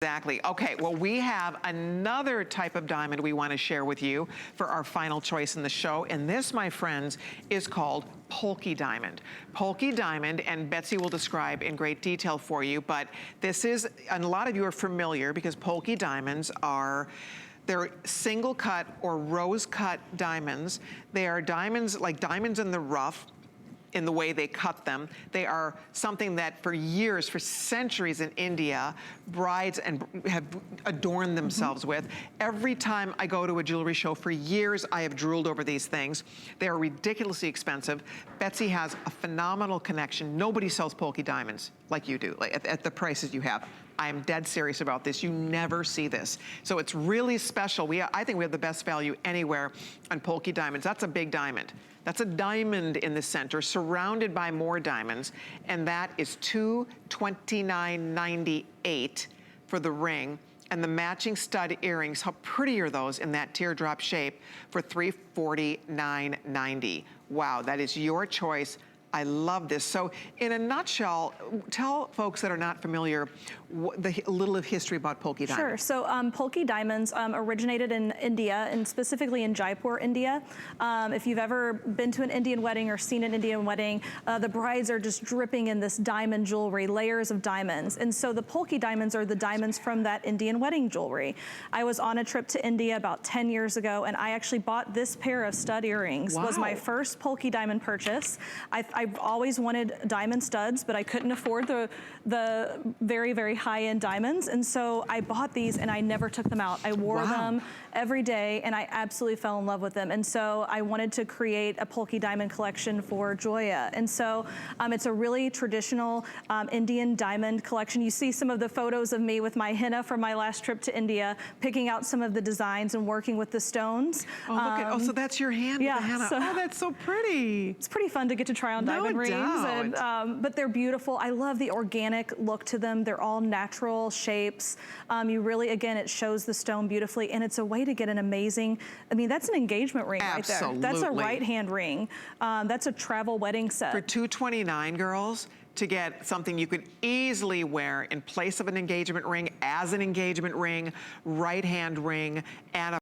Exactly. Okay, well, we have another type of diamond we want to share with you for our final choice in the show. And this, my friends, is called Polki diamond. Polki diamond, and Betsy will describe in great detail for you, but this is, and a lot of you are familiar because Polki diamonds are, they're single cut or rose cut diamonds. They are diamonds, like diamonds in the rough, in the way they cut them. They are something that for years, for centuries in India, brides have adorned themselves with. Every time I go to a jewelry show for years, I have drooled over these things. They are ridiculously expensive. Betsy has a phenomenal connection. Nobody sells Polki diamonds like you do, like at the prices you have. I am dead serious about this. You never see this. So it's really special. I think we have the best value anywhere on Polki diamonds. That's a big diamond. That's a diamond in the center, surrounded by more diamonds, and that is $229.98 for the ring. And the matching stud earrings, how pretty are those in that teardrop shape, for $349.90. Wow, that is your choice. I love this. So in a nutshell, tell folks that are not familiar a little of history about Polki diamonds. Sure. So Polki diamonds originated in India, and specifically in Jaipur, India. If you've ever been to an Indian wedding or seen an Indian wedding, the brides are just dripping in this diamond jewelry, layers of diamonds. And so the Polki diamonds are the diamonds from that Indian wedding jewelry. I was on a trip to India about 10 years ago, and I actually bought this pair of stud earrings. Wow. Was my first Polki diamond purchase. I've always wanted diamond studs, but I couldn't afford the very, very high-end diamonds. And so I bought these and I never took them out. I wore them every day and I absolutely fell in love with them. And so I wanted to create a Polki diamond collection for Joya. And so it's a really traditional Indian diamond collection. You see some of the photos of me with my henna from my last trip to India, picking out some of the designs and working with the stones. Oh, look at, so that's your hand with the henna. Oh, that's so pretty. It's pretty fun to get to try on diamond rings. And, but they're beautiful. I love the organic look to them. They're all natural shapes. You really, again, it shows the stone beautifully, and it's a way to get an amazing, I mean, that's an engagement ring right there. That's a right-hand ring. That's a travel wedding set. For $229, girls, to get something you could easily wear in place of an engagement ring, as an engagement ring, right-hand ring, and a